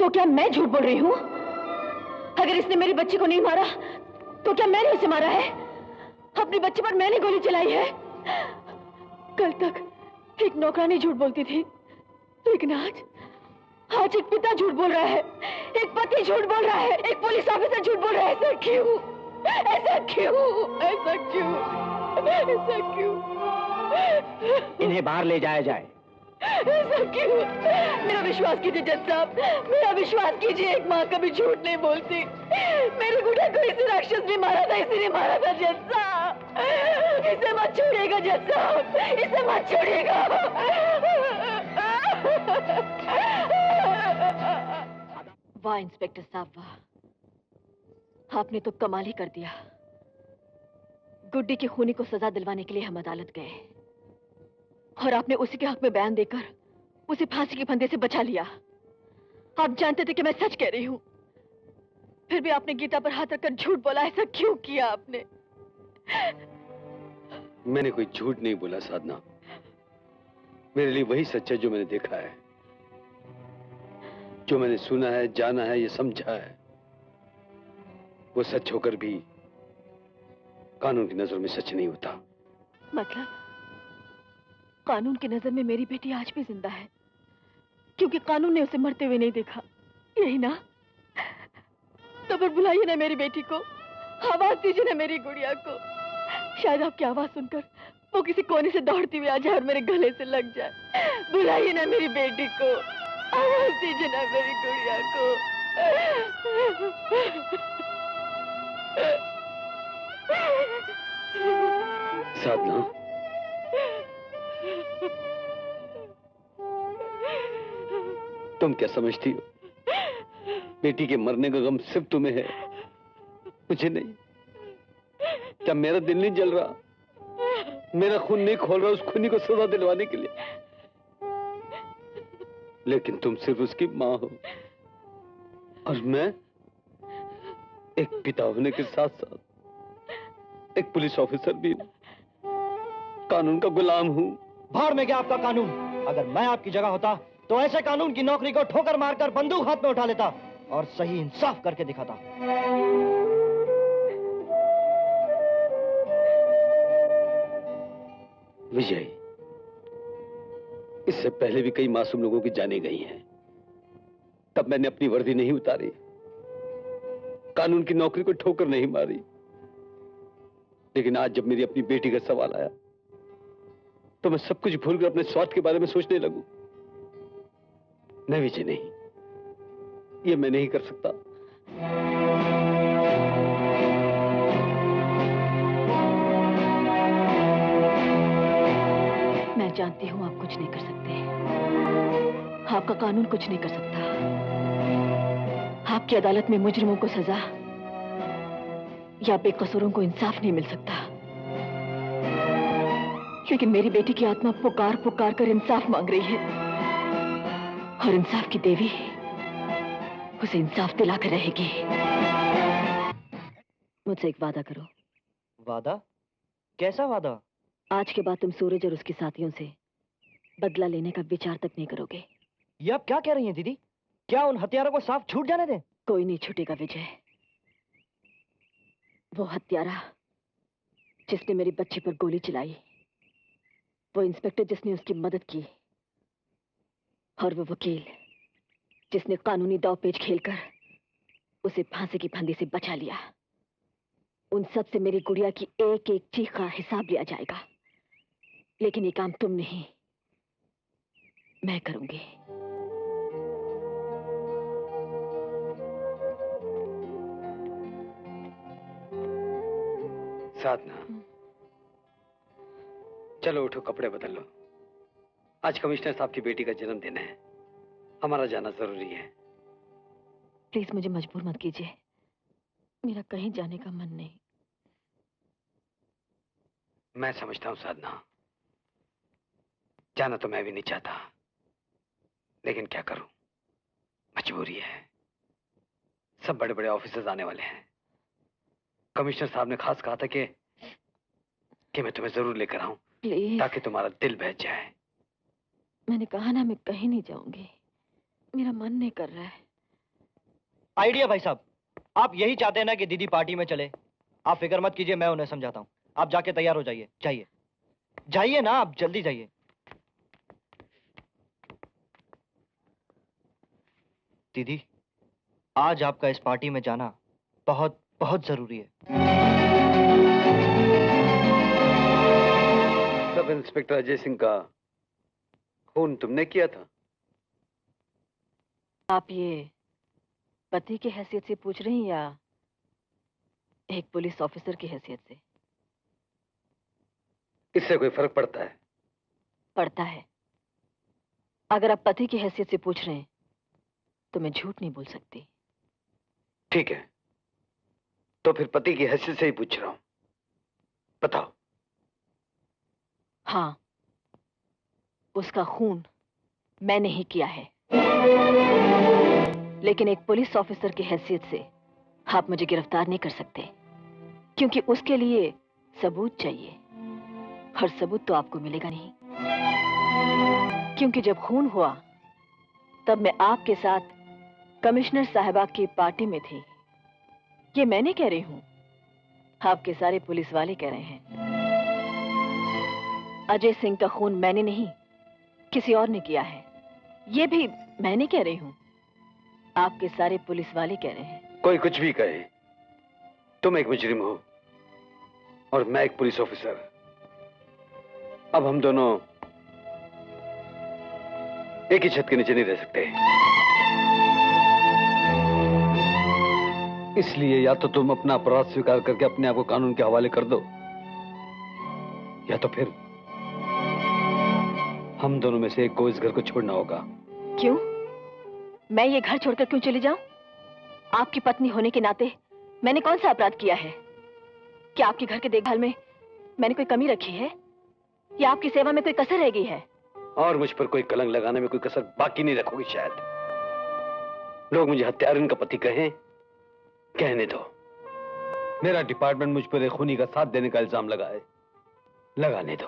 तो क्या मैं झूठ बोल रही हूँ? अगर इसने मेरी बच्ची को नहीं मारा तो क्या मैंने उसे मारा है? अपनी बच्ची पर मैंने गोली चलाई है। कल तक एक नौकरानी झूठ बोलती थी, लेकिन आज एक पिता झूठ बोल रहा है, एक पति झूठ बोल रहा है, एक पुलिस ऑफिसर झूठ बोल रहा है। ऐसा क्यों? ऐसा क्यों? ऐसा क्यों? ऐसा क्यों? इन्हें बाहर ले जाया जाए। ऐसा क्यों? मेरा विश्वास कीजिए जज साहब, मेरा विश्वास कीजिए। एक माँ कभी झूठ नहीं बोलती। मेरे गुड़ा को इसी राक्षस ने मारा था, इसी ने मारा था जज साहब। इसे मत छोड़िएगा जज साहब, इसे मत छोड़िएगा। वाह इंस्पेक्टर साहब वाह, आपने तो कमाल ही कर दिया। गुड्डी की खूनी को सजा दिलवाने के लिए हम अदालत गए और आपने उसी के हक में बयान देकर उसे फांसी के फंदे से बचा लिया। आप जानते थे कि मैं सच कह रही हूं, फिर भी आपने गीता पर हाथ रखकर झूठ बोला। ऐसा क्यों किया आपने? मैंने कोई झूठ नहीं बोला साधना। मेरे लिए वही सच है जो मैंने देखा है, जो मैंने सुना है, जाना है, ये समझा है। वो सच होकर भी कानून की नजर में सच नहीं होता। मतलब कानून की नजर में मेरी बेटी आज भी जिंदा है, क्योंकि कानून ने उसे मरते हुए नहीं देखा, यही ना? तो फिर बुलाइए ना मेरी बेटी को, आवाज दीजिए ना मेरी गुड़िया को। शायद आपकी आवाज सुनकर वो किसी कोने से दौड़ती हुई आ जाए और मेरे गले से लग जाए। बुलाइए ना मेरी बेटी को, आवाज दीजिए ना मेरी गुड़िया को। साधना, तुम क्या समझती हो? बेटी के मरने का गम सिर्फ तुम्हें है, मुझे नहीं। क्या मेरा दिल नहीं जल रहा? मेरा खून नहीं खोल रहा उस खूनी को सजा दिलवाने के लिए? लेकिन तुम सिर्फ उसकी मां हो और मैं एक पिता होने के साथ साथ एक पुलिस ऑफिसर भी हूं, कानून का गुलाम हूं। भाड़ में गया आपका कानून। अगर मैं आपकी जगह होता तो ऐसे कानून की नौकरी को ठोकर मारकर बंदूक हाथ में उठा लेता और सही इंसाफ करके दिखाता। विजय, इससे पहले भी कई मासूम लोगों की जानें गई हैं, तब मैंने अपनी वर्दी नहीं उतारी, कानून की नौकरी को ठोकर नहीं मारी। लेकिन आज जब मेरी अपनी बेटी का सवाल आया तो मैं सब कुछ भूलकर अपने स्वार्थ के बारे में सोचने लगूं। नहीं विजय, नहीं, ये मैं नहीं कर सकता। मैं जानती हूं आप कुछ नहीं कर सकते, आपका कानून कुछ नहीं कर सकता। आपकी अदालत में मुजरिमों को सजा या बेकसूरों को इंसाफ नहीं मिल सकता, लेकिन मेरी बेटी की आत्मा पुकार पुकार कर इंसाफ मांग रही है और इंसाफ की देवी उसे इंसाफ दिलाकर रहेगी। मुझसे एक वादा करो। वादा? कैसा वादा? आज के बाद तुम सूरज और उसके साथियों से बदला लेने का विचार तक नहीं करोगे। ये आप क्या कह रही हैं दीदी? क्या उन हत्यारों को साफ छूट जाने दें? कोई नहीं छूटेगा विजय। वो हत्यारा जिसने मेरी बच्ची पर गोली चलाई, वो इंस्पेक्टर जिसने उसकी मदद की, और वो वकील जिसने कानूनी दांवपेच खेलकर उसे फांसी की फंदी से बचा लिया, उन सब से मेरी गुड़िया की एक एक चीख का हिसाब लिया जाएगा। लेकिन ये काम तुम नहीं, मैं करूंगी। साधना, चलो उठो, कपड़े बदल लो। आज कमिश्नर साहब की बेटी का जन्मदिन है, हमारा जाना जरूरी है। प्लीज मुझे मजबूर मत कीजिए, मेरा कहीं जाने का मन नहीं। मैं समझता हूं साधना, जाना तो मैं भी नहीं चाहता, लेकिन क्या करूं, मजबूरी है। सब बड़े बड़े ऑफिसर्स आने वाले हैं। कमिश्नर साहब ने खास कहा था कि मैं तुम्हें जरूर लेकर आऊं, ताकि तुम्हारा दिल बहल जाए। मैंने कहा ना, मैं कहीं नहीं जाऊंगी, मेरा मन नहीं कर रहा है। आइडिया भाई साहब। आप यही चाहते हैं ना कि दीदी पार्टी में चले? आप फिक्र मत कीजिए, मैं उन्हें समझाता हूँ। आप जाके तैयार हो जाइए। जाइए जाइए ना, आप जल्दी जाइए। दीदी, आज आपका इस पार्टी में जाना बहुत बहुत जरूरी है। सब इंस्पेक्टर अजय सिंह का खून तुमने किया था? आप ये पति की हैसियत से पूछ रही हैं या एक पुलिस ऑफिसर की हैसियत से? इससे कोई फर्क पड़ता है? पड़ता है। अगर आप पति की हैसियत से पूछ रहे हैं तो मैं झूठ नहीं बोल सकती। ठीक है, तो फिर पति की हैसियत से ही पूछ रहा हूं। बताओ। हाँ, उसका खून मैंने ही किया है, लेकिन एक पुलिस ऑफिसर की हैसियत से आप मुझे गिरफ्तार नहीं कर सकते, क्योंकि उसके लिए सबूत चाहिए, और सबूत तो आपको मिलेगा नहीं। क्योंकि जब खून हुआ तब मैं आपके साथ कमिश्नर साहिबा की पार्टी में थी। ये मैं नहीं कह रही हूं, आपके सारे पुलिस वाले कह रहे हैं। अजय सिंह का खून मैंने नहीं, किसी और ने किया है। ये भी मैं नहीं कह रही हूं, आपके सारे पुलिस वाले कह रहे हैं। कोई कुछ भी कहे, तुम एक मुजरिम हो और मैं एक पुलिस ऑफिसर। अब हम दोनों एक ही छत के नीचे नहीं रह सकते। इसलिए या तो तुम अपना अपराध स्वीकार करके अपने आप को कानून के हवाले कर दो, या तो फिर हम दोनों में से एक को इस घर को छोड़ना होगा। क्यों? मैं ये घर छोड़कर क्यों चली जाऊं? आपकी पत्नी होने के नाते मैंने कौन सा अपराध किया है? क्या आपके घर के देखभाल में मैंने कोई कमी रखी है, या आपकी सेवा में कोई कसर रह गई है? और मुझ पर कोई कलंक लगाने में कोई कसर बाकी नहीं रखोगी शायद। लोग मुझे हत्यारिन का पति कहें, कहने दो। मेरा डिपार्टमेंट मुझ पर एक खूनी का साथ देने का इल्जाम लगाए, लगाने दो।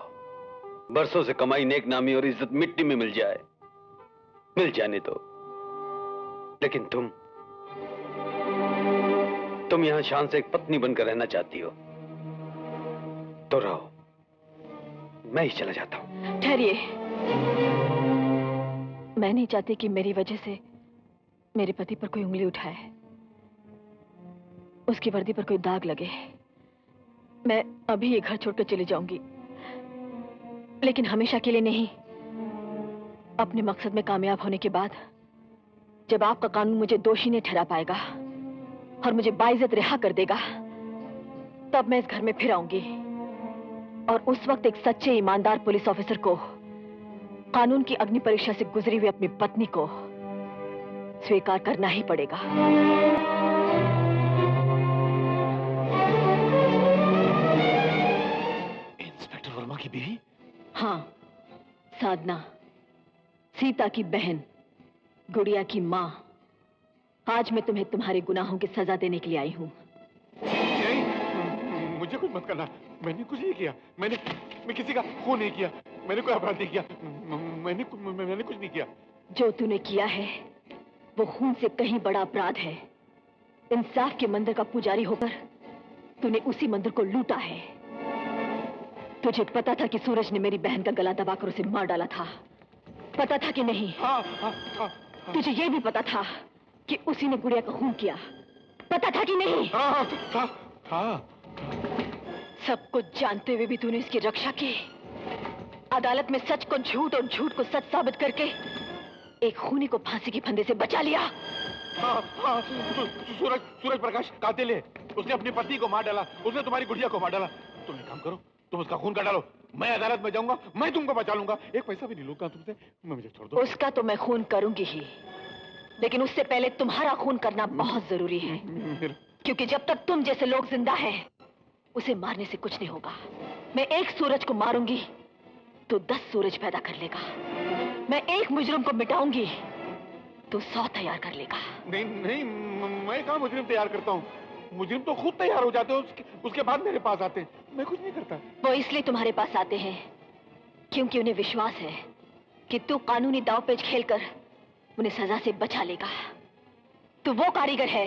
बरसों से कमाई नेक नामी और इज्जत मिट्टी में मिल जाए, मिल जाने दो। लेकिन तुम यहां शान से एक पत्नी बनकर रहना चाहती हो तो रहो, मैं ही चला जाता हूं। ठहरिए, मैं नहीं चाहती कि मेरी वजह से मेरे पति पर कोई उंगली उठाए, उसकी वर्दी पर कोई दाग लगे। मैं अभी ये घर छोड़कर चली जाऊंगी, लेकिन हमेशा के लिए नहीं। अपने मकसद में कामयाब होने के बाद, जब आपका कानून मुझे दोषी नहीं ठहरा पाएगा और मुझे बाइज्जत रिहा कर देगा, तब मैं इस घर में फिर आऊंगी। और उस वक्त एक सच्चे ईमानदार पुलिस ऑफिसर को कानून की अग्नि परीक्षा से गुजरी हुई अपनी पत्नी को स्वीकार करना ही पड़ेगा। इंस्पेक्टर वर्मा की बीवी? हाँ, साधना, सीता की बहन, गुड़िया की माँ। आज मैं तुम्हें तुम्हारे गुनाहों की सजा देने के लिए आई हूँ। नहीं, मुझे कुछ मत करना। मैंने कुछ नहीं किया। मैं किसी का खून नहीं किया। मैंने कोई अपराध नहीं किया। मैंने कुछ नहीं किया। जो तूने किया है वो खून से कहीं बड़ा अपराध है। इंसाफ के मंदिर का पुजारी होकर तूने उसी मंदिर को लूटा है। तुझे पता था कि सूरज ने मेरी बहन का गला दबाकर उसे मार डाला था, पता था कि नहीं? हाँ। तुझे ये भी पता था कि उसी ने गुड़िया का खून किया, पता था कि नहीं? हाँ। सब कुछ जानते हुए भी तूने इसकी रक्षा की। अदालत में सच को झूठ और झूठ को सच साबित करके एक खूनी को फांसी के फंदे से बचा लिया। हाँ। सूरज प्रकाश कातिल है। उसने अपनी पत्नी को मार डाला। उसने तुम्हारी गुड़िया को मार डाला। तुम एक काम करो, तुम उसका खून का डालो। मैं अदालत में जाऊंगा, मैं तुमको बचा लूंगा। एक पैसा भी नहीं लूंगा तुमसे। मुझे छोड़ दो। उसका तो मैं खून करूंगी ही, लेकिन उससे पहले तुम्हारा खून करना बहुत जरूरी है। क्योंकि जब तक तुम जैसे लोग जिंदा हैं, उसे मारने से कुछ नहीं होगा। मैं एक सूरज को मारूंगी तो 10 सूरज पैदा कर लेगा। मैं एक मुजरिम को मिटाऊंगी तो 100 तैयार कर लेगा। नहीं, मैं कहाँ मुजरिम तैयार करता हूँ। मुजरिम तो खुद तैयार हो जाते हैं, उसके बाद मेरे पास आते हैं। मैं कुछ नहीं करता। वो इसलिए तुम्हारे पास आते हैं क्योंकि उन्हें विश्वास है कि तू कानूनी दांवपेच खेलकर उन्हें सजा से बचा लेगा। तू वो कारीगर है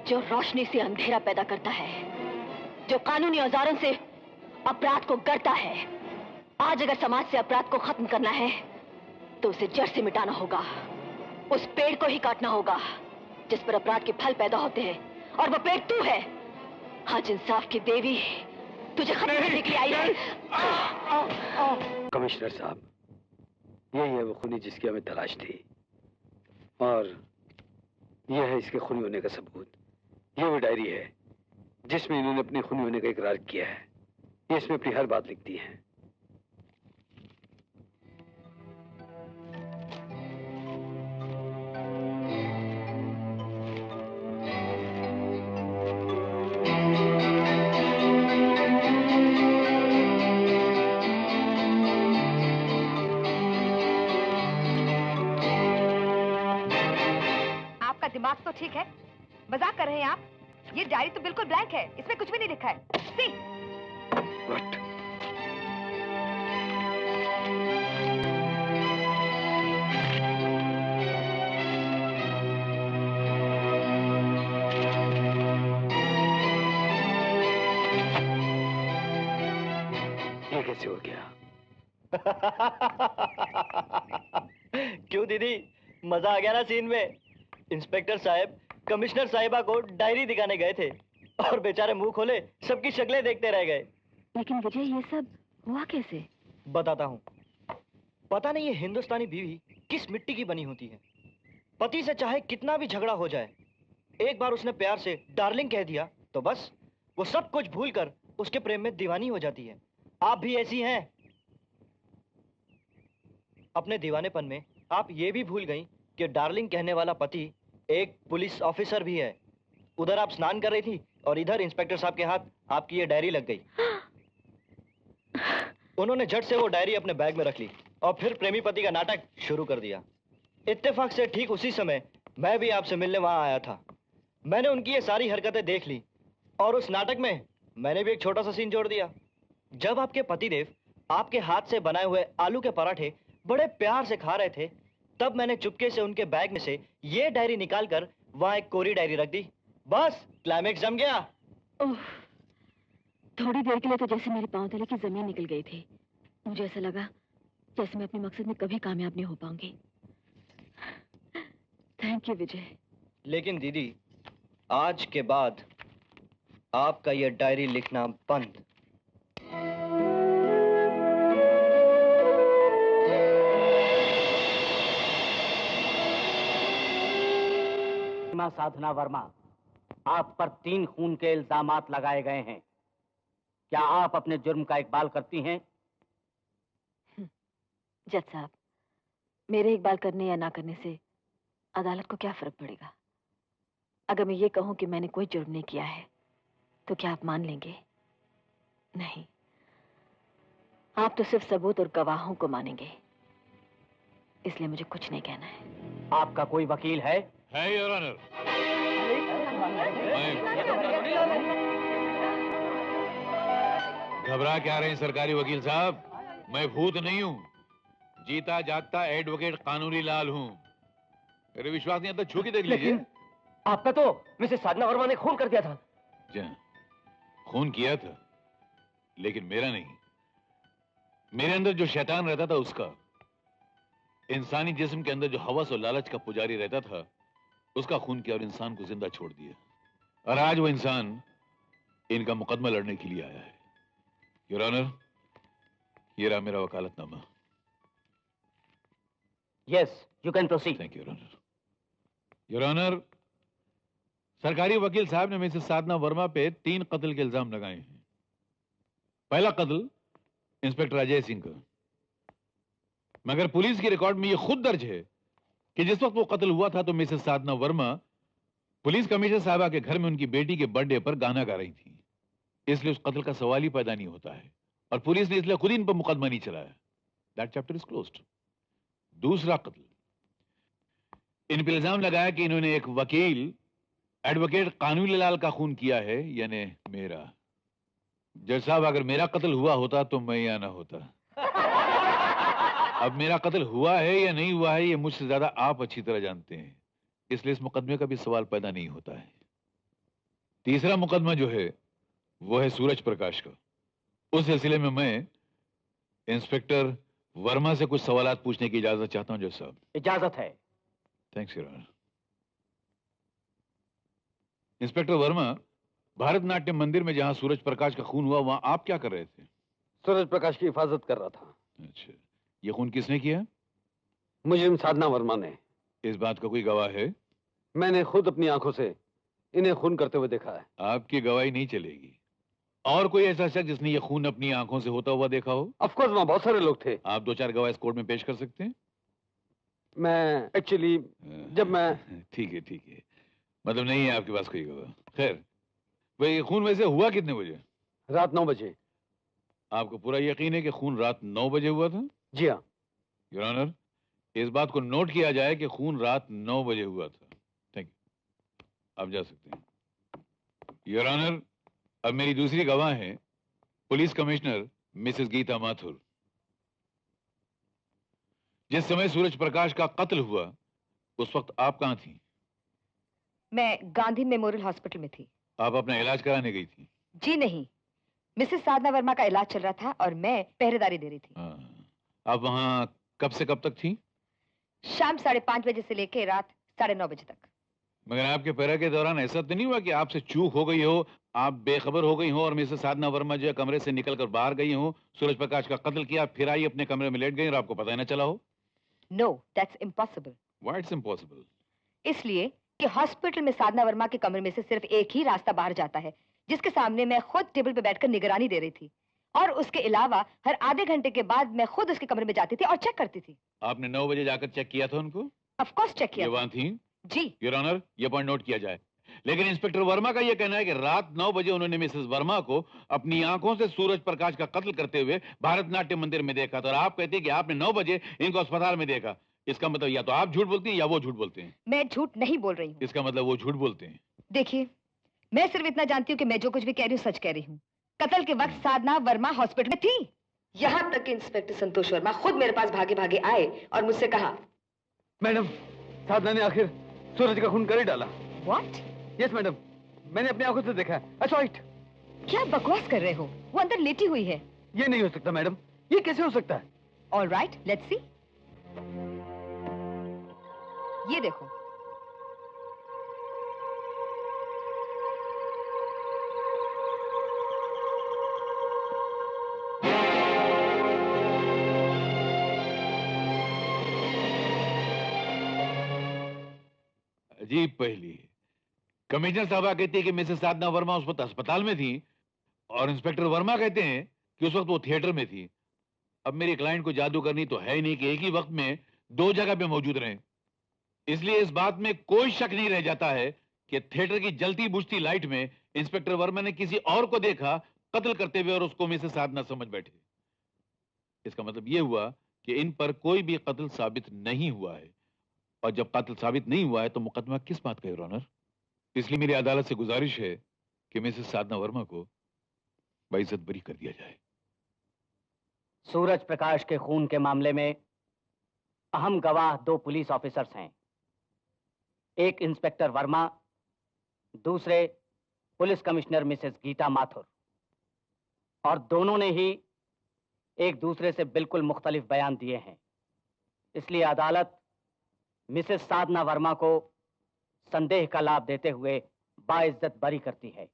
जो रोशनी से अंधेरा पैदा करता है, जो कानूनी औजारों से अपराध को गढ़ता है। आज अगर समाज से अपराध को खत्म करना है तो उसे जड़ से मिटाना होगा। उस पेड़ को ही काटना होगा जिस पर अपराध के फल पैदा होते हैं, और वो पेड़ तू है। आज इंसाफ की देवी तुझे खत्म करने के लिए आई है। कमिश्नर साहब, यही है वो खूनी जिसकी हमें तलाश थी, और यह है इसके खूनी होने का सबूत। ये वो डायरी है जिसमें इन्होंने अपने खूनी होने का इकरार किया है। ये इसमें अपनी हर बात लिखती है। दिमाग तो ठीक है? मजाक कर रहे हैं आप? ये डायरी तो बिल्कुल ब्लैंक है, इसमें कुछ भी नहीं लिखा है। सी। What? ये कैसे हो गया? क्यों दीदी, मजा आ गया ना सीन में? इंस्पेक्टर साहब कमिश्नर साहिबा को डायरी दिखाने गए थे और बेचारे मुंह खोले सबकी शक्लें देखते रह गए। लेकिन विजय, ये सब हुआ कैसे? बताता हूँ। पता नहीं ये हिंदुस्तानी बीवी किस मिट्टी की बनी होती है। पति से चाहे कितना भी झगड़ा हो जाए, एक बार उसने प्यार से डार्लिंग कह दिया तो बस वो सब कुछ भूलकर उसके प्रेम में दीवानी हो जाती है। आप भी ऐसी हैं। अपने दीवानेपन में आप ये भी भूल गई कि डार्लिंग कहने वाला पति एक पुलिस ऑफिसर भी है। उधर आप स्नान कर रही थी और इधर इंस्पेक्टर साहब के हाथ आपकी ये डायरी लग गई। उन्होंने झट से वो डायरी अपने बैग में रख ली और फिर प्रेमी पति का नाटक शुरू कर दिया। इत्तेफाक से ठीक उसी समय मैं भी आपसे मिलने वहां आया था। मैंने उनकी ये सारी हरकतें देख ली और उस नाटक में मैंने भी एक छोटा सा सीन जोड़ दिया। जब आपके पतिदेव आपके हाथ से बनाए हुए आलू के पराठे बड़े प्यार से खा रहे थे, तब मैंने चुपके से उनके बैग में से ये डायरी निकालकर वहां एक कोरी डायरी रख दी। बस क्लाइमेक्स जम गया। ओह, थोड़ी देर के लिए तो जैसे मेरे पांव तले की जमीन निकल गई थी। मुझे ऐसा लगा जैसे मैं अपने मकसद में कभी कामयाब नहीं हो पाऊंगी। थैंक यू विजय। लेकिन दीदी, आज के बाद आपका ये डायरी लिखना बंद। साधना वर्मा, आप पर 3 खून के इल्जामात लगाए गए हैं। क्या आप अपने जुर्म का इकबाल करती हैं? जज साहब, मेरे इकबाल करने या ना करने से अदालत को क्या फर्क पड़ेगा? अगर मैं ये कहूं कि मैंने कोई जुर्म नहीं किया है तो क्या आप मान लेंगे? नहीं, आप तो सिर्फ सबूत और गवाहों को मानेंगे, इसलिए मुझे कुछ नहीं कहना है। आपका कोई वकील है? है योर ऑनर। घबरा क्या रहे हैं सरकारी वकील साहब? मैं भूत नहीं हूँ, जीता जागता एडवोकेट कानूनी लाल हूँ। मेरे विश्वास नहीं आता, छू के देख लीजिए। आपका तो मिसेस साधना वर्मा ने खून कर दिया था। खून किया था, लेकिन मेरा नहीं। मेरे अंदर जो शैतान रहता था उसका। इंसानी जिस्म के अंदर जो हवस और लालच का पुजारी रहता था उसका खून किया और इंसान को जिंदा छोड़ दिया। और आज वो इंसान इनका मुकदमा लड़ने के लिए आया है। योर ऑनर, ये रहा मेरा वकालतनामा। Yes, you can proceed. Thank you your honour. Your honour, सरकारी वकील साहब ने मिसेस साधना वर्मा पे 3 कत्ल के इल्जाम लगाए हैं। पहला कत्ल इंस्पेक्टर अजय सिंह का, मगर पुलिस की रिकॉर्ड में यह खुद दर्ज है कि जिस वक्त वो कत्ल हुआ था तो मिसेस साधना वर्मा पुलिस कमिश्नर साहबा के घर में उनकी बेटी के बर्थडे पर गाना गा रही थी। इसलिए उस कत्ल का सवाल ही पैदा नहीं होता है और पुलिस ने इसलिए खुद इन पर मुकदमा नहीं चलाया। That chapter is closed. दूसरा कत्ल, इन पर इल्जाम लगाया कि इन्होंने एक वकील एडवोकेट कानूनी लाल का खून किया है, यानी मेरा। जज साहब, अगर मेरा कत्ल हुआ होता तो मैं यहां ना होता। अब मेरा कत्ल हुआ है या नहीं हुआ है ये मुझसे ज्यादा आप अच्छी तरह जानते हैं। इसलिए इस मुकदमे का भी सवाल पैदा नहीं होता है। तीसरा मुकदमा जो है वो है सूरज प्रकाश का। उस सिलसिले में मैं इंस्पेक्टर वर्मा से कुछ सवालात पूछने की इजाजत चाहता हूं जज साहब। इजाजत है। Thanks your honour. Inspector Verma, Bharatanatyam मंदिर में जहां सूरज प्रकाश का खून हुआ वहां आप क्या कर रहे थे? सूरज प्रकाश की हिफाजत कर रहा था। अच्छा, ये खून किसने किया? मुजरिम साधना वर्मा ने। इस बात का कोई गवाह है? मैंने खुद अपनी आंखों से इन्हें खून करते हुए देखा है। आपकी गवाही नहीं चलेगी। और कोई ऐसा शख्स जिसने ये खून अपनी आंखों से होता हुआ देखा हो? ऑफ कोर्स वहां बहुत सारे लोग थे। आप 2-4 गवाह इस कोर्ट में पेश कर सकते हैं? मैं एक्चुअली जब मैं ठीक है, मतलब नहीं है आपके पास कोई गवाह। खैर, भाई ये खून वैसे हुआ कितने बजे? रात 9 बजे। आपको पूरा यकीन है कि खून रात 9 बजे हुआ था? जी हाँ। योर ऑनर, इस बात को नोट किया जाए कि खून रात 9 बजे हुआ था। थैंक यू, आप जा सकते हैं। योर ऑनर, अब मेरी दूसरी गवाह है police commissioner Mrs Geeta Mathur. जिस समय सूरज प्रकाश का कत्ल हुआ उस वक्त आप कहां थी? मैं गांधी मेमोरियल हॉस्पिटल में थी। आप अपना इलाज कराने गई थी? जी नहीं, मिसेस साधना वर्मा का इलाज चल रहा था और मैं पहरेदारी दे रही थी। हाँ। आप वहां कब से कब तक थी? शाम 5:30 बजे से लेकर रात 9:30 बजे तक। मगर आपके पहरे के दौरान ऐसा तो नहीं हुआ कि आपसे चूक हो गई हो, आप बेखबर हो गई हो और मिसेस साधना वर्मा जो है कमरे से निकलकर बाहर गई हो, सूरज प्रकाश का कत्ल किया, फिर आई अपने कमरे में लेट गई और आपको पता ही ना चला हो? No, that's impossible. Why it's impossible? इसलिए कि हॉस्पिटल में साधना वर्मा के कमरे में से सिर्फ एक ही रास्ता बाहर जाता है, जिसके सामने मैं खुद टेबल पे बैठकर निगरानी दे रही थी। और उसके अलावा हर आधे घंटे के बाद मैं खुद उसके कमरे में जाती थी और चेक करती थी। आपने 9 बजे जाकर चेक किया था उनको? ऑफ कोर्स चेक ये किया। वहां थी? जी। योर ऑनर, ये पॉइंट नोट किया जाए। लेकिन इंस्पेक्टर वर्मा का यह कहना है कि रात 9 बजे उन्होंने मिसेस वर्मा को अपनी आंखों से सूरज प्रकाश का कत्ल करते हुए भारतनाट्यम मंदिर में देखा था और आप कहती हैं कि आपने 9 बजे इनको अस्पताल में देखा। इसका मतलब या तो आप झूठ बोलती हैं या वो झूठ बोलते हैं। मैं झूठ नहीं बोल रही हूँ। इसका मतलब वो झूठ बोलते हैं। देखिए, मैं सिर्फ इतना जानती हूँ कि मैं जो कुछ भी कह रही हूँ सच कह रही हूँ। कत्ल के वक्त साधना वर्मा हॉस्पिटल में थी। यहाँ तक कि इंस्पेक्टर संतोष वर्मा खुद मेरे पास भागे भागे आए और मुझसे कहा, मैडम, साधना ने आखिर सूरज का खून कर ही डाला। व्हाट? यस मैडम, मैंने अपनी आंखों से देखा है। I saw it. क्या बकवास कर रहे हो? वो अंदर लेटी हुई है। ये नहीं हो सकता मैडम, ये कैसे हो सकता है? All right, let's see. ये देखो। अजीब पहली। कमिश्नर साहबा कहती है कि मिसेस साधना वर्मा उस वक्त अस्पताल में थी और इंस्पेक्टर वर्मा कहते हैं कि उस वक्त वो थिएटर में थी। अब मेरी क्लाइंट को जादू करनी तो है ही नहीं कि एक ही वक्त में 2 जगह पे मौजूद रहें। इसलिए इस बात में कोई शक नहीं रह जाता है कि थिएटर की जलती बुझती लाइट में इंस्पेक्टर वर्मा ने किसी और को देखा कत्ल करते हुए और उसको मिसेस साधना समझ बैठे। इसका मतलब यह हुआ कि इन पर कोई भी कत्ल साबित नहीं हुआ है और जब कत्ल साबित नहीं हुआ है तो मुकदमा किस बात का है, योर ऑनर? इसलिए मेरी अदालत से गुजारिश है कि मिसेस साधना वर्मा को बाइज्जत बरी कर दिया जाए। सूरज प्रकाश के खून के मामले में अहम गवाह 2 पुलिस ऑफिसर्स हैं, एक इंस्पेक्टर वर्मा, दूसरे police commissioner Mrs Geeta Mathur, और दोनों ने ही एक दूसरे से बिल्कुल मुख्तलिफ बयान दिए हैं। इसलिए अदालत मिसेस साधना वर्मा को संदेह का लाभ देते हुए बाइज्जत बरी करती है।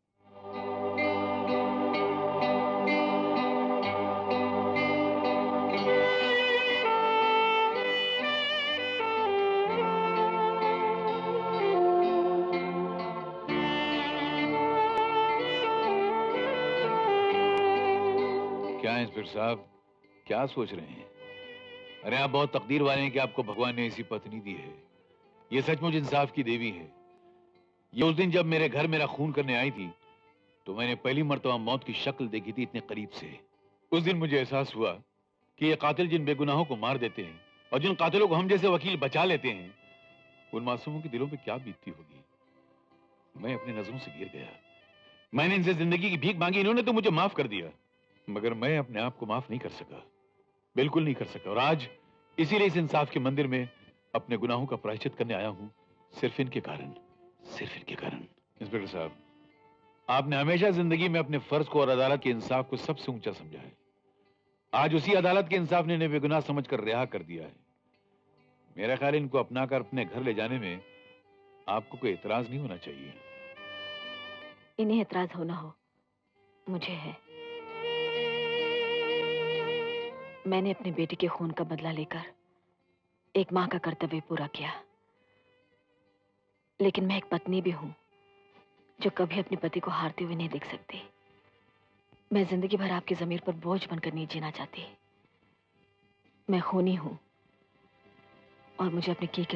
क्या इंस्पेक्टर साहब, क्या सोच रहे हैं? अरे आप बहुत तकदीर वाले हैं कि आपको भगवान ने ऐसी पत्नी दी है। ये सचमुच इंसाफ की देवी है। ये उस दिन जब मेरे घर मेरा खून करने आई थी तो मैंने पहली मर्तबा मौत की शक्ल देखी थी इतने करीब से। उस दिन मुझे एहसास हुआ कि ये कातिल जिन बेगुनाहों को मार देते हैं और जिन कातिलों को हम जैसे वकील बचा लेते हैं, उन मासूमों के दिलों पे क्या बीतती होगी। मैं अपनी नजरों से गिर गया। मैंने इनसे जिंदगी की भीख मांगी, इन्होंने तो मुझे माफ कर दिया, मगर मैं अपने आप को माफ नहीं कर सका, बिल्कुल नहीं कर सका। और आज इसीलिए इस इंसाफ के मंदिर में अपने गुनाहों का प्रायश्चित करने आया हूं, सिर्फ इनके कारण, सिर्फ इनके कारण। इंस्पेक्टर साहब, आपने हमेशा जिंदगी में अपने फर्ज को और अदालत के इंसाफ को सबसे ऊंचा समझा है। आज उसी अदालत के इंसाफ ने इन्हें बेगुनाह समझकर रिहा कर दिया है। मेरा ख्याल इनको अपनाकर अपने घर ले जाने में आपको कोई एतराज नहीं होना चाहिए। इन्हें एतराज होना हो, मुझे है। मैंने अपने बेटे के खून का बदला लेकर एक मां का कर्तव्य पूरा किया, लेकिन मैं एक पत्नी भी हूं जो कभी अपने पति को हारते हुए नहीं देख सकती। मैं जिंदगी भर आपकी ज़मीर पर बोझ बनकर नहीं जीना चाहती। मैं खूनी हूं और मुझे अपने किए के